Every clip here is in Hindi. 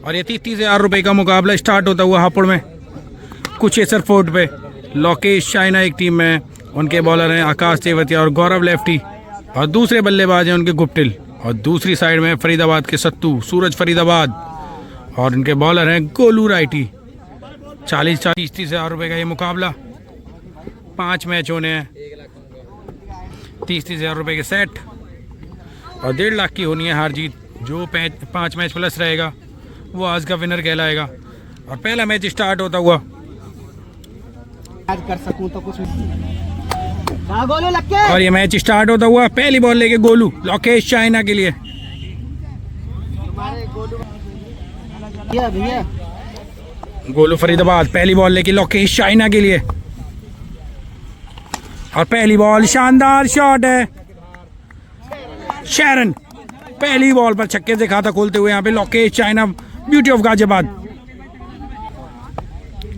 और ये 30,000 रुपये का मुकाबला स्टार्ट होता हुआ हापुड़ में कुचेसर फोर्ट पे। लोकेश चाइना एक टीम में, उनके बॉलर हैं आकाश तेवतिया और गौरव लेफ्टी, और दूसरे बल्लेबाज हैं उनके गुप्टिल, और दूसरी साइड में फरीदाबाद के सत्तू सूरज फरीदाबाद, और उनके बॉलर हैं गोलू राइटी। 30,000 रुपये का ये मुकाबला, 5 मैच होने हैं, 30,000 रुपये के सेट, और 1.5 लाख की होनी है हार जीत। जो 5 मैच प्लस रहेगा वो आज का विनर कहलाएगा। और पहला मैच स्टार्ट होता हुआ, आज कर सकूं तो कुछ गोलू लग के। और ये मैच स्टार्ट होता हुआ पहली बॉल लेके गोलू लोकेश चाइना के लिए। गोलू फरीदाबाद पहली बॉल लेके लोकेश चाइना के लिए, और पहली बॉल शानदार शॉट है। शरण पहली बॉल पर छक्के से खाता खोलते हुए यहाँ पे Lokesh China beauty of Ghaziabad.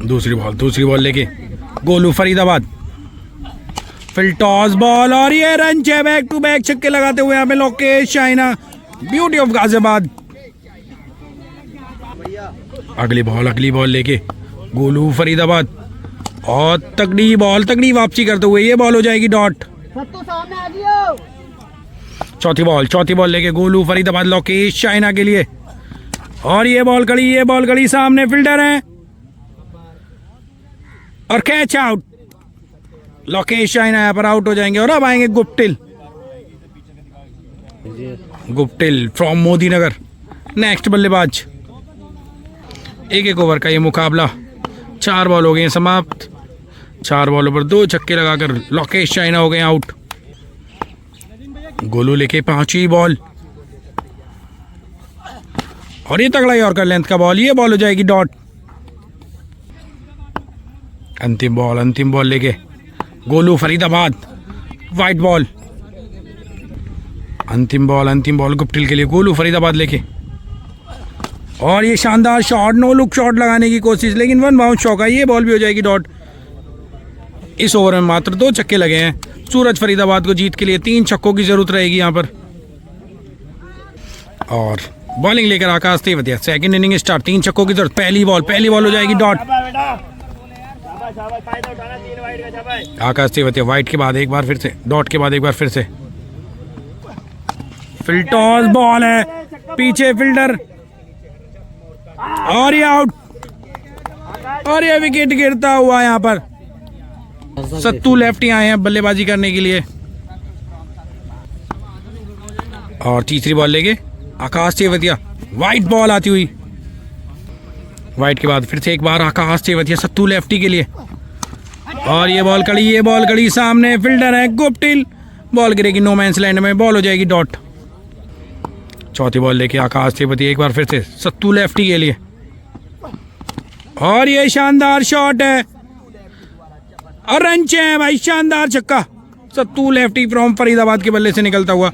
दूसरी बॉल लेके गोलू फरीदाबाद, फिर टॉस बॉल, और ये रन है। बैक टू बैक छक्के लगाते हुए यहाँ पे Lokesh China beauty of Ghaziabad. अगली बॉल लेके गोलू फरीदाबाद, और तगड़ी वापसी करते हुए ये बॉल हो जाएगी डॉट। चौथी बॉल लेके गोलू फरीदाबाद लोकेश चाइना के लिए, और ये बॉल कड़ी सामने फील्डर है, और कैच आउट। लोकेश चाइना यहाँ पर आउट हो जाएंगे, और अब आएंगे Guptill from Modi Nagar, next बल्लेबाज। एक ओवर का ये मुकाबला, 4 बॉल हो गए समाप्त। 4 बॉलों पर 2 छक्के लगाकर लोकेश चाइना हो गए आउट। गोलू लेके 5वीं बॉल, और ये तगड़ा यॉर्कर लेंथ का बॉल, ये बॉल हो जाएगी डॉट। अंतिम बॉल लेके गोलू फरीदाबाद वाइट बॉल। अंतिम बॉल गुप्टिल के लिए गोलू फरीदाबाद लेके, और ये शानदार शॉट, नो लुक शॉट लगाने की कोशिश, लेकिन 1 बाउंस चौका, ये बॉल भी हो जाएगी डॉट। इस ओवर में मात्र 2 छक्के लगे हैं। सूरज फरीदाबाद को जीत के लिए 3 छक्कों की जरूरत रहेगी यहाँ पर। और बॉलिंग लेकर आकाश तेवतिया, सेकंड इनिंग स्टार्ट, 3 छक्कों की जरूरत। पहली बॉल हो जाएगी डॉट। आकाश तेवतिया वाइट के बाद एक बार फिर से, डॉट के बाद एक बार फिर से। फिर टॉस बॉल है, पीछे फील्डर, और ये आउट, और ये विकेट गिरता हुआ यहाँ पर। सत्तू लेफ्टी आए हैं बल्लेबाजी करने के लिए, और तीसरी बॉल लेके आकाश तेवतिया, वाइट बॉल आती हुई। वाइट के बाद फिर से एक बार आकाश तेवतिया सत्तू लेफ्टी के लिए, और ये बॉल कड़ी सामने फील्डर है गुप्टिल, बॉल गिरेगी नो मैंस लैंड में, बॉल हो जाएगी डॉट। चौथी बॉल लेके आकाश तेवतिया एक बार फिर से सत्तू लेफ्टी के लिए, और ये शानदार शॉट है, और रन है भाई, शानदार छक्का सत्तू लेफ्टी फ्रॉम फरीदाबाद के बल्ले से निकलता हुआ।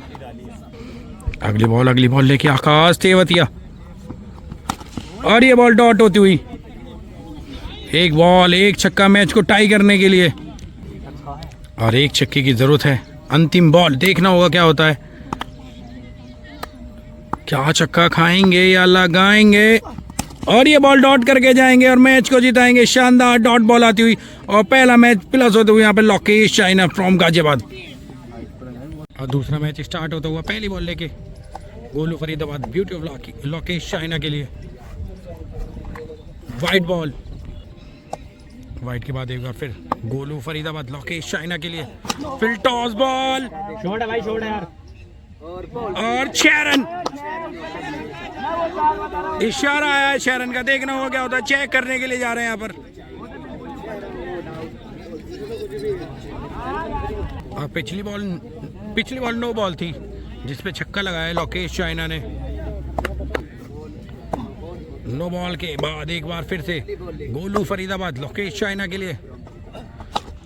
अगली बॉल लेके आकाश तेवतिया, और ये बॉल डॉट होती हुई। एक बॉल एक छक्का मैच को टाई करने के लिए, और एक छक्के की जरूरत है। अंतिम बॉल, देखना होगा क्या होता है, क्या छक्का खाएंगे या लगाएंगे, और ये बॉल डॉट करके जाएंगे और मैच को जिताएंगे। शानदार डॉट बॉल आती हुई, और पहला मैच प्लस होते हुए यहाँ पे लोकेश चाइना फ्रॉम गाजियाबाद। और दूसरा मैच स्टार्ट होता हुआ पहली बॉल लेके Golu Faridabad beauty of Lokesh China के लिए, वाइट बॉल। वाइट के बाद एक बार फिर गोलू फरीदाबाद लोकेश चाइना के लिए, फिर टॉस बॉल, शॉट है भाई, शॉट है यार, और शरण, इशारा आया है शरण का, देखना होगा क्या होता है, चेक करने के लिए जा रहे हैं यहाँ पर। और पिछली बॉल नो बॉल थी जिसपे छक्का लगाया लोकेश चाइना ने। नो बॉल के बाद एक बार फिर से गोलू फरीदाबाद लोकेश चाइना के लिए,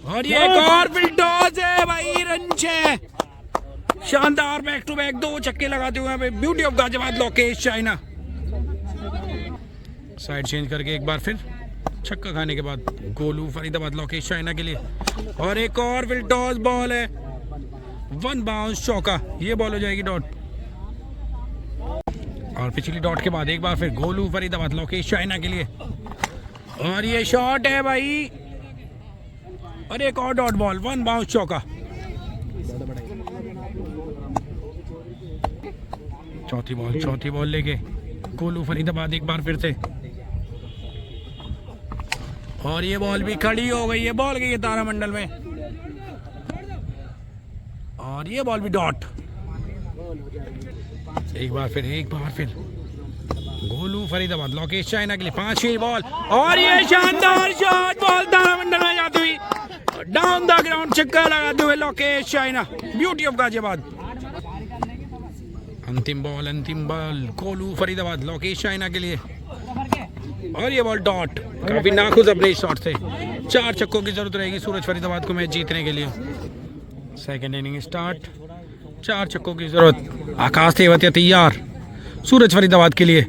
और ये एक और फिर टॉस है भाई, रन है। शानदार बैक टू बैक 2 छक्के लगाते हुए beauty of Ghaziabad Lokesh China. Side change करके एक बार फिर छक्का खाने के बाद गोलू फरीदाबाद लोकेश चाइना के लिए, और एक और फिर टॉस बॉल है, 1 बाउंस चौका, ये बॉल हो जाएगी डॉट। और पिछली डॉट के बाद एक बार फिर गोलू फरीदाबाद लोकेश चाइना के लिए। और ये शॉट है भाई, और एक और डॉट बॉल, 1 बाउंस चौका। चौथी बॉल लेके गोलू फरीदाबाद एक बार फिर से। और ये बॉल भी खड़ी हो गई है, बॉल गई है तारामंडल में। और ये बॉल भी डॉट। एक बार फिर गोलू फरीदाबाद लोकेश चाइना के लिए 5वीं बॉल। और ये शानदार शॉट, बॉल तारामंडल में जाती हुई डाउन द ग्राउंड, छक्का लगाते हुए Lokesh China, beauty of Ghaziabad. अंतिम बॉल गोलू फरीदाबाद लोकेश चाइना के लिए। और ये बॉल डॉट। काफी नाखुश अपने इस शॉट से। 4 छक्कों की जरूरत रहेगी सूरज फरीदाबाद को मैच जीतने के लिए। सेकंड इनिंग स्टार्ट, 4 छक्कों की जरूरत। आकाश तेवतिया तैयार सूरज फरीदाबाद के लिए।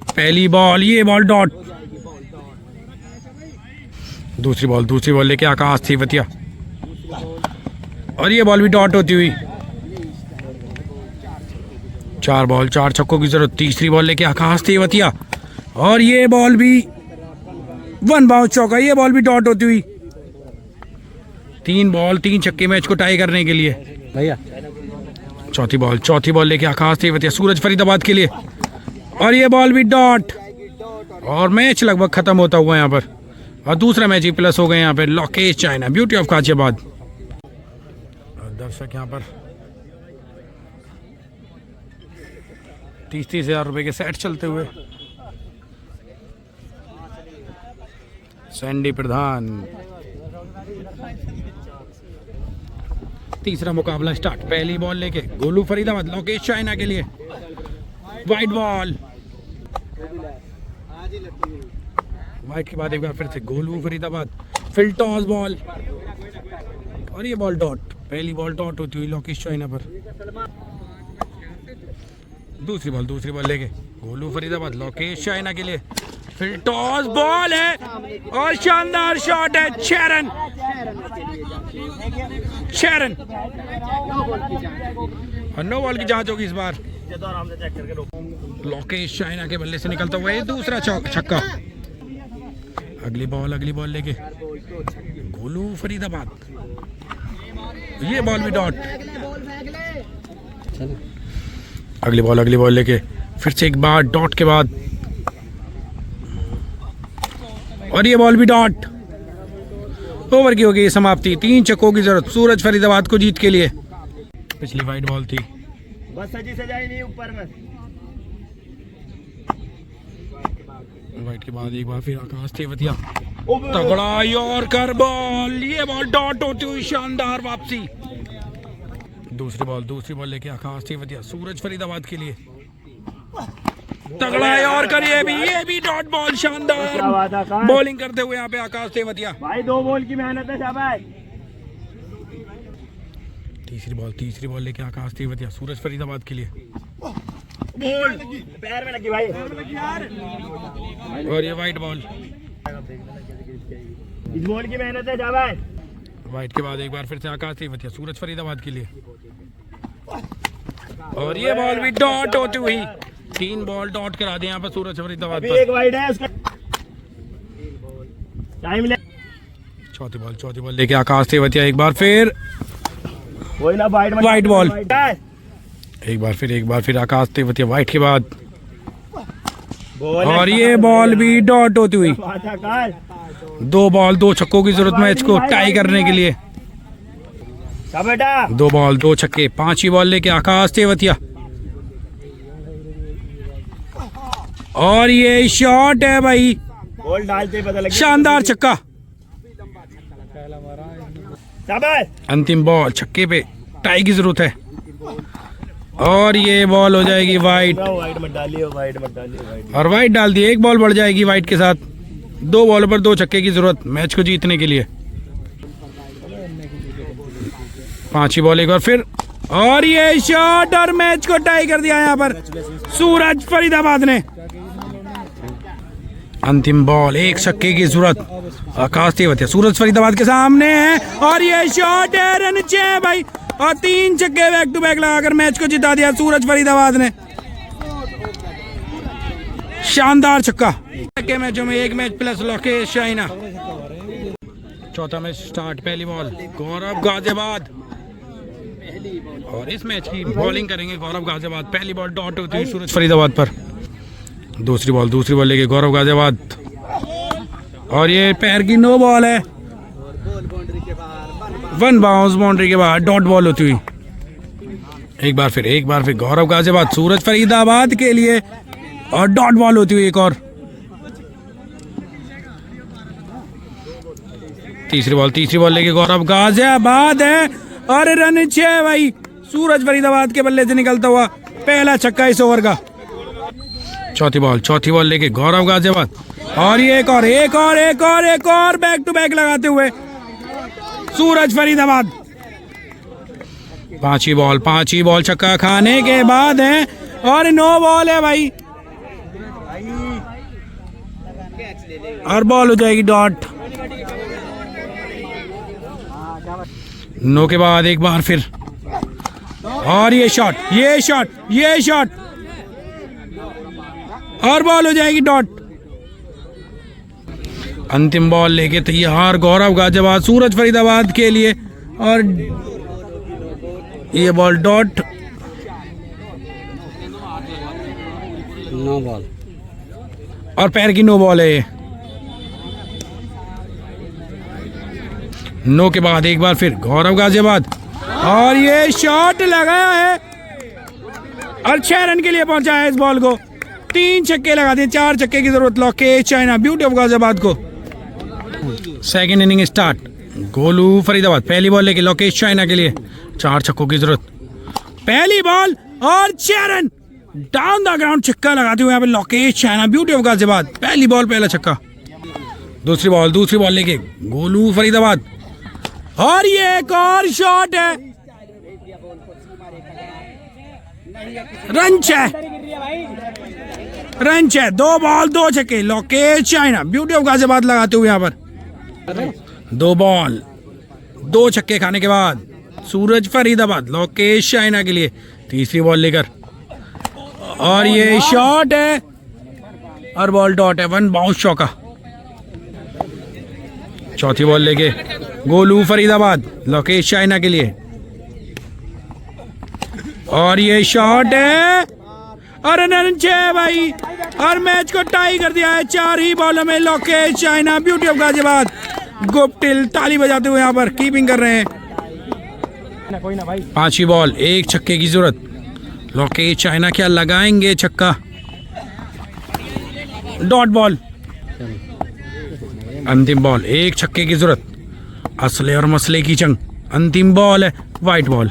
पहली बॉल, ये बॉल डॉट। दूसरी बॉल लेके आकाश तेवतिया। और ये बॉल भी डॉट होती हुई। 4 बॉल 4 छक्कों की जरूरत। तीसरी बॉल लेके आकाश तेवतिया। और ये बॉल भी 1 बाउंस चौका, ये बॉल भी डॉट होती हुई। 3 बॉल 3 छक्के मैच को टाई करने के लिए भैया। चौथी बॉल लेके आकाश तेवतिया सूरज फरीदाबाद के लिए। और ये बॉल भी डॉट। और मैच लगभग खत्म होता हुआ यहाँ पर, और दूसरा मैच ही प्लस हो गए यहाँ पे Lokesh China, beauty of Ghaziabad. दर्शक यहाँ पर 30 हजार रुपए के सेट चलते हुए। सैंडी प्रधान। तीसरा मुकाबला स्टार्ट। पहली बॉल लेके गोलू फरीदाबाद लोकेश चाइना के लिए। वाइड बॉल, वाइड के बाद एक बार फिर से गोलू फरीदाबाद। फिल टॉस बॉल। और ये बॉल डॉट। पहली बॉल डॉट होती हुई लोकेश चाइना पर। दूसरी बॉल लेके गोलू फरीदाबाद लोकेश चाइना के लिए। फिर टॉस बॉल है और शानदार शॉट है। शेरन और नो बॉल की जांच होगी इस बार। लोकेश चाइना के बल्ले से निकलता हुआ ये दूसरा छक्का। अगली बॉल लेके गोलू फरीदाबाद। ये बॉल भी डॉट। अगली बॉल लेके फिर से एक बार डॉट के बाद। और ये बॉल भी डॉट। ओवर की हो गई समाप्ति। 3 छक्कों की जरूरत सूरज फरीदाबाद को जीत के लिए। पिछली वाइड बॉल थी। बस सजी सजाई नहीं ऊपर में। वाइड के बाद एक बार फिर आकाश तेवतिया। तगड़ा यॉर्कर बॉल, ये बॉल डॉट होती हुई शानदार वापसी। दूसरी बॉल लेके आकाश तेवतिया सूरज फरीदाबाद के लिए। तगड़ा यॉर्कर, ये भी डॉट बॉल। शानदार बॉलिंग करते हुए यहाँ पे आकाश तेवतिया। भाई 2 बॉल की मेहनत है शाबाश। तीसरी बॉल लेके आकाश तेवतिया सूरज फरीदाबाद के लिए। बॉल पैर में लगी भाई। और ये वाइड बॉल। इस बॉल की मेहनत है शाबाश। वाइड के बाद एक बार फिर से आकाश तेवतिया सूरज फरीदाबाद के लिए। और ये बॉल भी डॉट होती हुई। 3 बॉल डॉट करा दिए यहाँ पर सूरज फरीदाबाद पर। एक वाइड है उसका टाइम ले। चौथी बॉल लेके आकाश तेवतिया एक बार फिर। वही ना वाइड बॉल। एक बार फिर आकाश तेवतिया वाइड के बाद। और ये बॉल भी डॉट होती हुई। 2 बॉल 2 छक्कों की जरूरत मैच को टाई करने के लिए। 2 बॉल 2 छक्के। 5वीं बॉल लेके आकाश तेवतिया। और ये शॉट है भाई, बॉल डालते पता लगे। शानदार छक्का। अंतिम बॉल छक्के पे टाई की जरूरत है। और ये बॉल हो जाएगी वाइड। और वाइड डाल दी। 1 बॉल बढ़ जाएगी वाइड के साथ। 2 बॉल पर 2 छक्के की जरूरत मैच को जीतने के लिए। 5वीं बॉल एक बार फिर। और ये शॉट और मैच को टाई कर दिया यहाँ पर सूरज फरीदाबाद ने। अंतिम बॉल 1 छक्के की जरूरत। आकाश तेवतिया सूरज फरीदाबाद के सामने है। और ये शॉट है, रन 6 भाई। और 3 छक्के बैक टू बैक लगाकर मैच को जिता दिया सूरज फरीदाबाद ने। शानदार छक्का। के मैचों में एक मैच प्लस लोकेश चाइना। चौथा मैच स्टार्ट। पहली बॉल गौरव गाजियाबाद और इस मैच की बॉलिंग करेंगे गौरव गाजियाबाद। पहली बॉल डॉट होती है सूरज फरीदाबाद पर। दूसरी बॉल लेके गौरव गाजियाबाद और ये पैर की नो बॉल है। वन बाउंस बाउंड्री के बाद डॉट बॉल होती हुई। एक बार फिर गौरव गाजियाबाद सूरज फरीदाबाद के लिए और डॉट बॉल होती हुई एक और। तीसरी बॉल लेके गौरव गाजियाबाद है और रन 6 भाई। सूरज फरीदाबाद के बल्ले से निकलता हुआ पहला छक्का इस ओवर का। चौथी बॉल लेके गौरव गाजियाबाद और ये एक और बैक टू बैक लगाते हुए सूरज फरीदाबाद। पांचवी बॉल छक्का खाने के बाद है और नो बॉल है भाई और बॉल हो जाएगी डॉट। नो के बाद एक बार फिर और ये शॉट और बॉल हो जाएगी डॉट। अंतिम बॉल लेके तैयार गौरव गाजियाबाद सूरज फरीदाबाद के लिए और ये बॉल डॉट। नो बॉल और पैर की नो बॉल है ये। नो के बाद एक बार फिर गौरव गाजियाबाद और ये शॉट लगाया है और 6 रन के लिए पहुंचा है इस बॉल को। 3 छक्के लगा दिए, 4 छक्के की जरूरत Lokesh China beauty of Ghaziabad को। Second inning start. Golu Faridabad पहली बॉल लेके लोकेश चाइना के लिए 4 छक्कों की जरूरत। पहली बॉल और 6 रन डाउन द ग्राउंड छक्का लगाते हुए यहाँ पे Lokesh China beauty of Ghaziabad. पहली बॉल पहला छक्का। दूसरी बॉल लेके गोलू फरीदाबाद और ये एक और शॉट है। रन 6 2 बॉल 2 छक्के Lokesh China beauty of Ghaziabad लगाते हुए यहाँ पर 2 बॉल 2 छक्के खाने के बाद सूरज फरीदाबाद लोकेश चाइना के लिए तीसरी बॉल लेकर और ये शॉट है और बॉल डॉट है। 1 बाउंस चौका। चौथी बॉल लेके गोलू फरीदाबाद लोकेश चाइना के लिए और ये शॉट है और रन 6 भाई और मैच को टाई कर दिया है 4 ही बॉलों में Lokesh China beauty of Ghaziabad. Guptill ताली बजाते हुए यहाँ पर कीपिंग कर रहे हैं। 5वीं बॉल 1 छक्के की जरूरत। लोकेश चाइना क्या लगाएंगे छक्का। Dot ball. अंतिम बॉल 1 छक्के की जरूरत। असले और मसले की जंग। अंतिम बॉल है वाइट बॉल।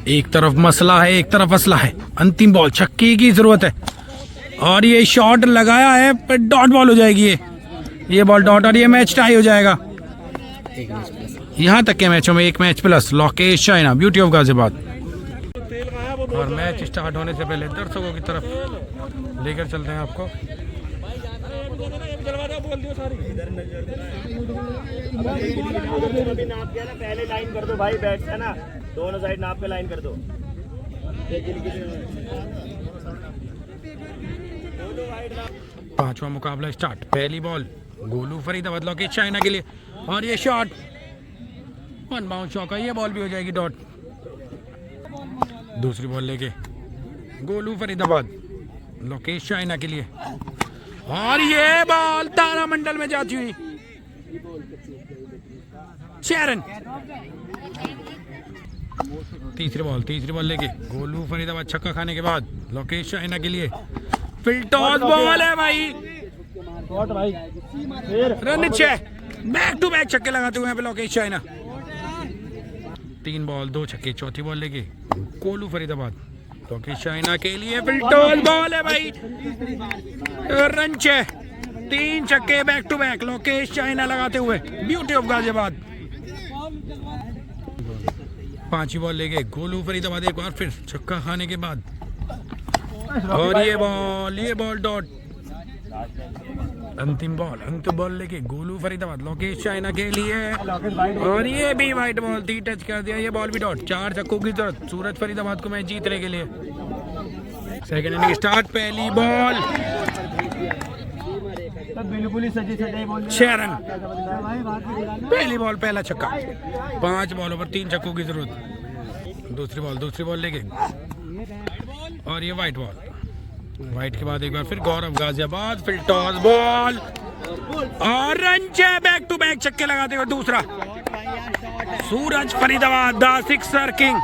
एक तरफ मसला है एक तरफ असला है। अंतिम बॉल छक्के की जरूरत है और ये शॉट लगाया है पर डॉट बॉल हो जाएगी ये बॉल डॉट और ये मैच टाई हो जाएगा। यहाँ तक के मैचों में 1 match plus Lokesh China beauty of Ghaziabad. और मैच स्टार्ट होने से पहले दर्शकों की तरफ लेकर चलते हैं आपको। पहले लाइन कर दो भाई, बैठ है ना, दोनों साइड नाप के लाइन कर दो। 5वां मुकाबला स्टार्ट। पहली बॉल गोलू फरीदाबाद लोकेश चाइना के लिए और ये शॉट 1 बाउंस चौका। ये बॉल भी हो जाएगी डॉट। दूसरी बॉल लेके गोलू फरीदाबाद लोकेश चाइना के लिए और ये बॉल तारामंडल में जाती हुई 6 रन। तीसरी बॉल लेके गोलू फरीदाबाद छक्का खाने के बाद लोकेश चाइना के लिए फिर टॉस बॉल है भाई। रन 6 बैक टू बैक छक्के लगाते हुए यहाँ पे लोकेश चाइना। 3 बॉल 2 छक्के। चौथी बॉल लेके गोलू फरीदाबाद लोकेश चाइना के लिए फिर टॉस बॉल है भाई। रन 6 3 छक्के बैक टू बैक लोकेश चाइना लगाते हुए ब्यूटी ऑफ गाजियाबाद। 5वीं बॉल लेके गोलू फरीदाबाद एक बार फिर छक्का खाने के बाद और ये बॉल डॉट। अंतिम बॉल लेके गोलू फरीदाबाद लोकेश चाइना के लिए और ये भी वाइट बॉल थी, टच कर दिया। ये बॉल भी डॉट। 4 छक्कों की जरूरत सूरज फरीदाबाद को मैच जीतने के लिए। सेकंड इनिंग स्टार्ट, पहली बॉल, बिल्कुल ही सजी सजाई बोल 6 रन। पहली बॉल पहला छक्का, 5 बॉलों पर 3 छक्कों की जरूरत। दूसरी बॉल लेके और ये वाइट बॉल। वाइट के बाद एक बार फिर गौरव गाजियाबाद, फिर टॉस बॉल और रन चाहिए। बैक टू बैक छक्के लगाते हुए दूसरा। सूरज फरीदाबाद द सिक्सर किंग।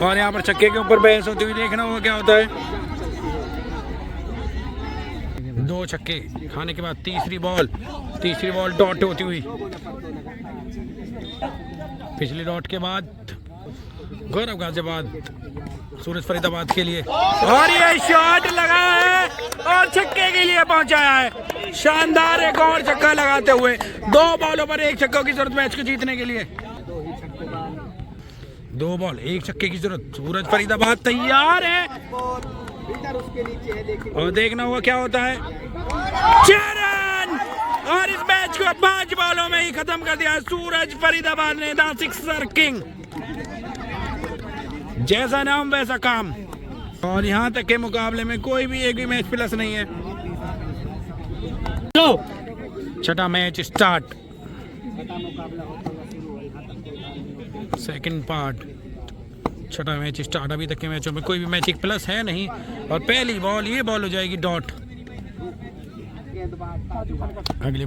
और यहाँ पर छक्के के ऊपर बहस होती हुई देखना होगा क्या होता है। 2 छक्के खाने के बाद तीसरी बॉल डॉट होती हुई। पिछली डॉट के बाद गौरव गाजियाबाद सूरज फरीदाबाद के लिए और ये शॉट लगा है और छक्के के लिए पहुंचाया है। शानदार एक और छक्का लगाते हुए 2 बॉलों पर 1 छक्कों की जरूरत मैच को जीतने के लिए। 2 बॉल 1 छक्के की जरूरत। सूरज फरीदाबाद तैयार है और देखना होगा क्या होता है। 6 रन और इस मैच को 5 बॉलों में ही खत्म कर दिया सूरज फरीदाबाद ने, द सिक्सर किंग। जैसा नाम वैसा काम। और यहाँ तक के मुकाबले में कोई भी एक भी मैच प्लस नहीं है। छठा मैच स्टार्ट, सेकंड पार्ट। छठा मैच स्टार्ट। अभी तक के मैचों में कोई भी मैच एक प्लस है नहीं। और पहली बॉल, ये बॉल हो जाएगी डॉट। अगली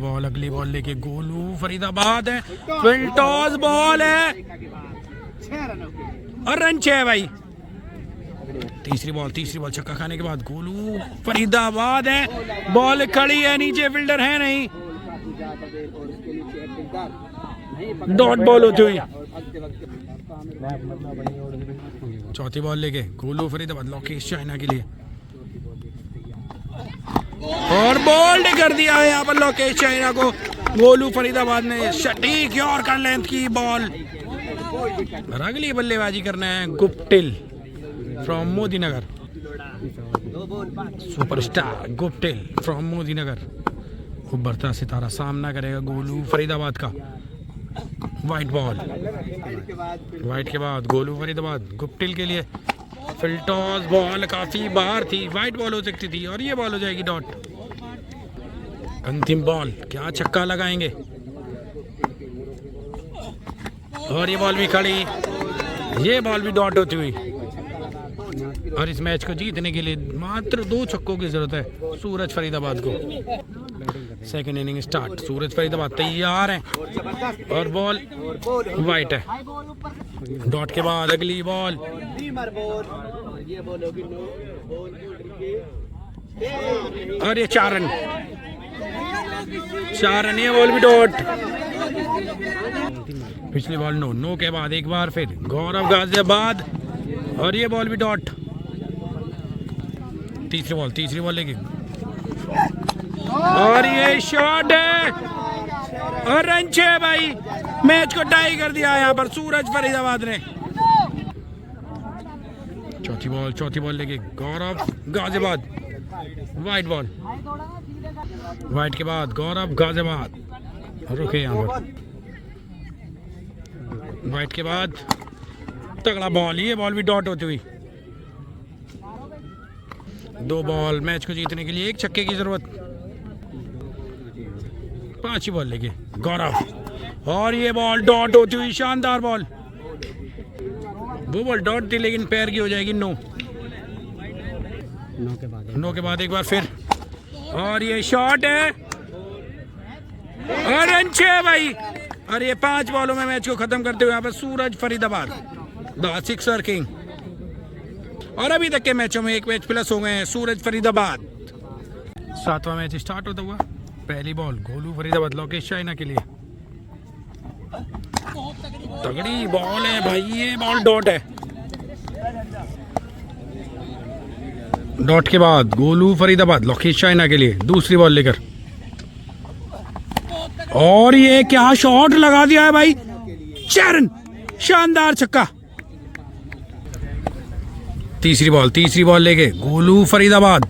बॉल लेके गोलू फरीदाबाद है, फिर टॉस बॉल है और रन 6 भाई। तीसरी बॉल छक्का खाने के बाद गोलू फरीदाबाद है, बॉल खड़ी है, नीचे फील्डर है नहीं, डॉट बॉल होती हुई। चौथी बॉल लेके गोलू फरीदाबाद, लोकेश चाइना के लिए और बोल्ड कर दिया है यहाँ पर लोकेश चाइना को गोलू फरीदाबाद ने। सटीक यॉर्कर लेंथ की बॉल। और अगली बल्लेबाजी करना है Guptill from Modinagar, superstar Guptill from Modinagar. उभरता सितारा सामना करेगा गोलू फरीदाबाद का। वाइट के बाद गोलू फरीदाबाद गुप्टिल के लिए, फिर टॉस बॉल काफी बाहर थी, वाइट बॉल हो सकती थी और ये बॉल हो जाएगी डॉट। अंतिम बॉल, क्या छक्का लगाएंगे और ये बॉल भी खड़ी, ये बॉल भी डॉट होती हुई। और इस मैच को जीतने के लिए मात्र 2 छक्कों की जरूरत है सूरज फरीदाबाद को। सेकंड इनिंग स्टार्ट, सूरज फरीदाबाद तैयार है और बॉल वाइट है। डॉट के बाद अगली बॉल और ये 4 रन, ये बॉल भी डॉट। पिछली बॉल नो के बाद एक बार फिर गौरव गाजियाबाद और ये बॉल भी डॉट। तीसरी बॉल लेके और ये शॉट है और रन 6 भाई। मैच को टाई कर दिया यहाँ पर सूरज फरीदाबाद ने। चौथी बॉल लेके गौरव गाजियाबाद, वाइट के बाद गौरव गाजियाबाद रुके यहाँ पर। वाइट के बाद तगड़ा बॉल, ये बॉल भी डॉट होती हुई। 2 बॉल मैच को जीतने के लिए 1 छक्के की जरूरत। 5 बॉल लेके गौरव और ये बॉल डॉट होती हुई, शानदार बॉल। वो बॉल डॉट थी लेकिन पैर की हो जाएगी नो के बाद एक बार फिर और ये शॉट है और रन 6 भाई। और ये 5 बॉलों में मैच को खत्म करते हुए यहाँ पर सूरज फरीदाबाद, द सिक्सर किंग। और अभी तक के मैचों में 1 मैच प्लस हो गए हैं सूरज फरीदाबाद। 7वां मैच स्टार्ट होता हुआ। पहली बॉल गोलू फरीदाबाद, लोकेश चाइना के लिए। तगड़ी बॉल है भाई, ये बॉल डॉट है। डॉट के बाद गोलू फरीदाबाद, लोकेश चाइना के लिए दूसरी बॉल लेकर और ये क्या शॉट लगा दिया है भाई। 4 रन, शानदार छक्का। तीसरी बॉल लेके गोलू फरीदाबाद,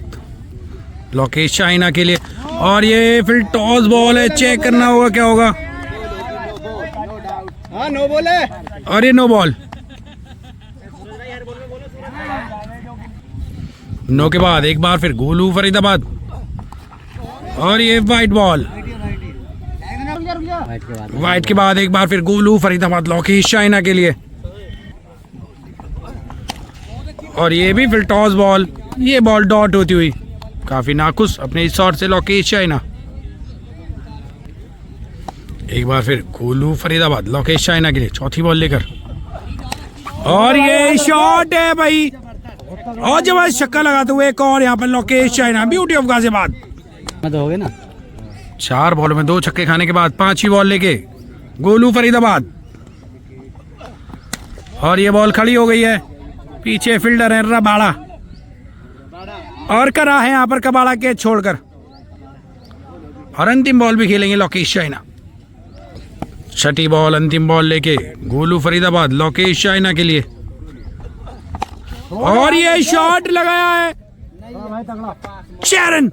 लोकेश चाइना के लिए और ये फिर टॉस बॉल है, चेक करना होगा क्या होगा। हाँ नो बॉल है और ये नो बॉल। नो के बाद एक बार फिर गोलू फरीदाबाद, और ये वाइट बॉल। वाइट के बाद एक बार फिर गोलू फरीदाबाद, लोकेश चाइना के लिए, और ये भी फिर टॉस बॉल। ये बॉल डॉट होती हुई काफी नाखुश अपने इस शॉट से लोकेश चाइना। एक बार फिर गोलू फरीदाबाद लोकेश चाइना के लिए, चौथी बॉल लेकर, और ये शॉट है भाई, और जबरदस्त छक्का लगाते हुए एक और यहाँ पर Lokesh China, beauty of Ghaziabad. तो हो गए ना 4 बॉलों में 2 छक्के खाने के बाद 5वीं बॉल लेके गोलू फरीदाबाद, और ये बॉल खड़ी हो गई है। पीछे फील्डर है रबाड़ा, और करा है यहाँ पर कबाड़ा कैच छोड़कर, और अंतिम बॉल भी खेलेंगे लोकेश चाइना। 6ठी बॉल अंतिम बॉल लेके गोलू फरीदाबाद लोकेश चाइना के लिए, और ये शॉट लगाया है चैरन,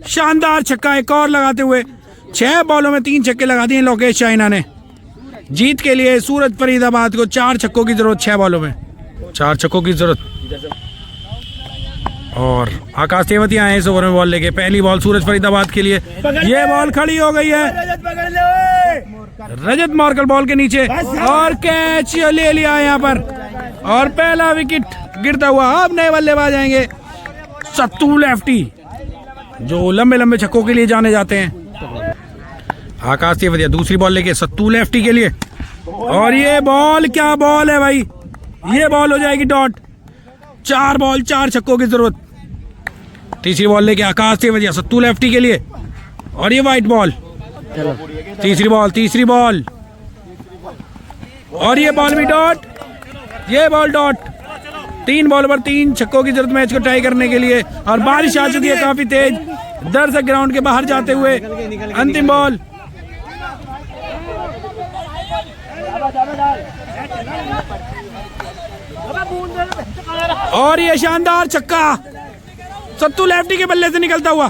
शानदार छक्का एक और लगाते हुए 6 बॉलों में 3 छक्के लगा दिए लोकेश चाइना ने। जीत के लिए सूरज फरीदाबाद को 4 छक्कों की जरूरत, 6 बॉलों में 4 छक्कों की जरूरत। और आकाश तेवतिया आए इस ओवर में बॉल लेके। पहली बॉल सूरज फरीदाबाद के लिए, ये बॉल खड़ी हो गई है, रजत मोरकल बॉल के नीचे, और कैच ले लिया है यहाँ पर, और पहला विकेट गिरता हुआ। अब नए बल्लेबाज आएंगे सत्तू लेफ्टी, जो लंबे लंबे छक्कों के लिए जाने जाते हैं। आकाश तेवतिया दूसरी बॉल लेके सत्तू लेफ्टी के लिए, और ये बॉल क्या बॉल है भाई, ये बॉल हो जाएगी डॉट। 4 बॉल 4 छक्कों की जरूरत। तीसरी बॉल लेके आकाश तेवतिया सत्तू लेफ्टी के लिए, और ये वाइट बॉल। तीसरी बॉल, और ये बॉल भी डॉट, ये बॉल डॉट। 3 बॉल पर 3 छक्कों की जरूरत मैच को टाई करने के लिए, और बारिश आ चुकी है काफी तेज, दर्शक ग्राउंड के बाहर जाते हुए। अंतिम बॉल, और ये शानदार छक्का सत्तू लेफ्टी के बल्ले से निकलता हुआ।